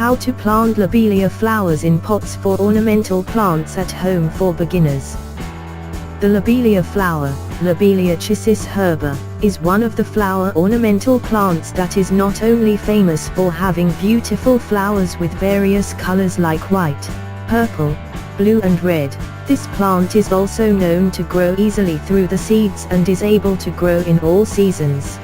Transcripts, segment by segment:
How to plant lobelia flowers in pots for ornamental plants at home for beginners. The lobelia flower, Lobelia chissis herba, is one of the flower ornamental plants that is not only famous for having beautiful flowers with various colors like white, purple, blue and red. This plant is also known to grow easily through the seeds and is able to grow in all seasons.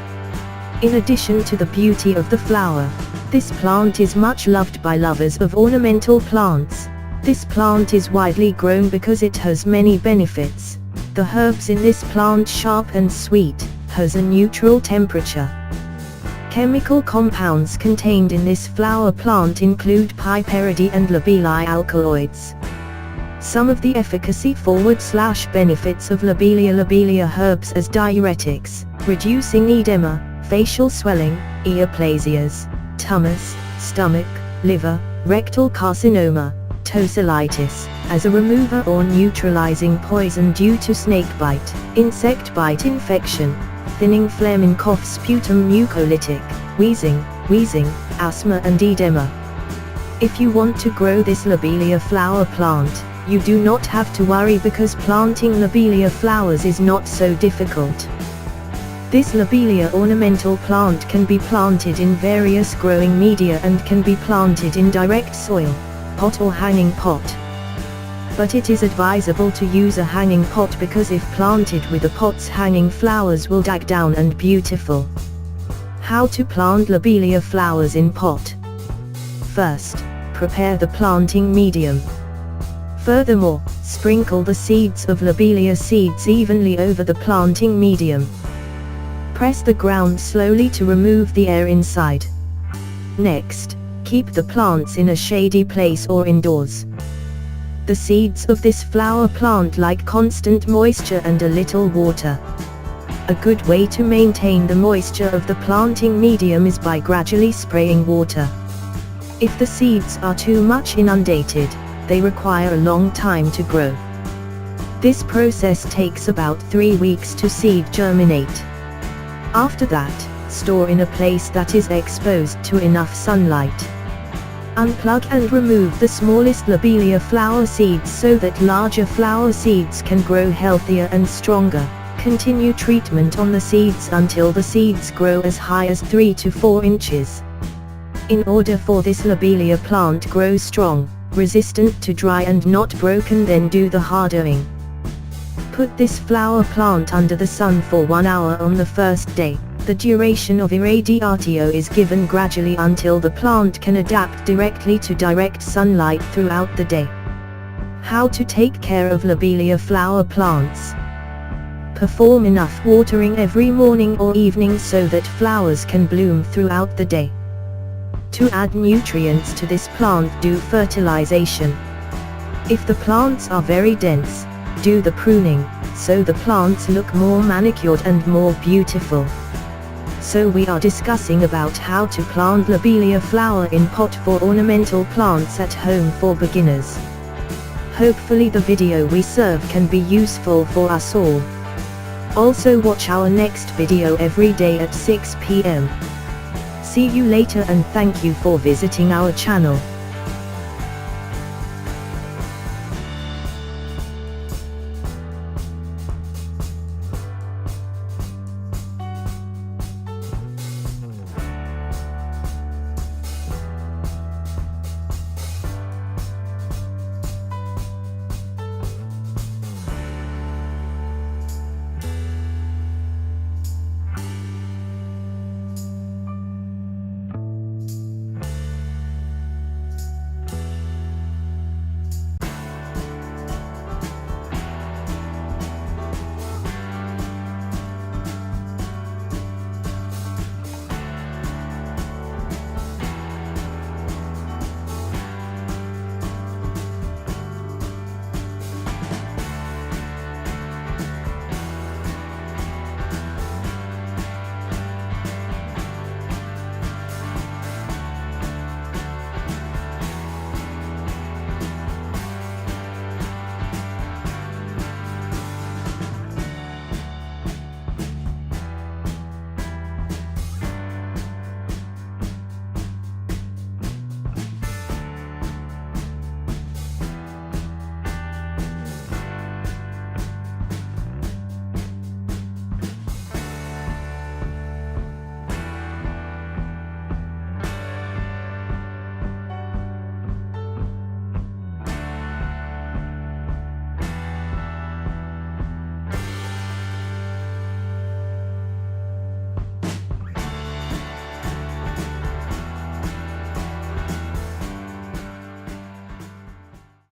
In addition to the beauty of the flower, this plant is much loved by lovers of ornamental plants. This plant is widely grown because it has many benefits. The herbs in this plant sharp and sweet, has a neutral temperature. Chemical compounds contained in this flower plant include piperidine and lobelia alkaloids. Some of the efficacy/benefits of lobelia herbs as diuretics, reducing edema, facial swelling, earplasias, tumors, stomach, liver, rectal carcinoma, tonsillitis, as a remover or neutralizing poison due to snakebite, insect bite infection, thinning phlegm in cough sputum mucolytic, wheezing, asthma and edema. If you want to grow this lobelia flower plant, you do not have to worry because planting lobelia flowers is not so difficult. This lobelia ornamental plant can be planted in various growing media and can be planted in direct soil, pot or hanging pot. But it is advisable to use a hanging pot because if planted with a pot's hanging flowers will die down and beautiful. How to plant lobelia flowers in pot. First, prepare the planting medium. Furthermore, sprinkle the seeds of lobelia seeds evenly over the planting medium. Press the ground slowly to remove the air inside. Next, keep the plants in a shady place or indoors. The seeds of this flower plant like constant moisture and a little water. A good way to maintain the moisture of the planting medium is by gradually spraying water. If the seeds are too much inundated, they require a long time to grow. This process takes about 3 weeks to seed germinate. After that, store in a place that is exposed to enough sunlight. Unplug and remove the smallest lobelia flower seeds so that larger flower seeds can grow healthier and stronger. Continue treatment on the seeds until the seeds grow as high as 3 to 4 inches. In order for this lobelia plant grow strong, resistant to dry and not broken, then do the hardening. Put this flower plant under the sun for 1 hour on the first day. The duration of irradiatio is given gradually until the plant can adapt directly to direct sunlight throughout the day. How to take care of lobelia flower plants. Perform enough watering every morning or evening so that flowers can bloom throughout the day. To add nutrients to this plant, do fertilization. If the plants are very dense, do the pruning, so the plants look more manicured and more beautiful. So we are discussing about how to plant lobelia flower in pot for ornamental plants at home for beginners. Hopefully the video we serve can be useful for us all. Also watch our next video every day at 6 p.m. See you later and thank you for visiting our channel.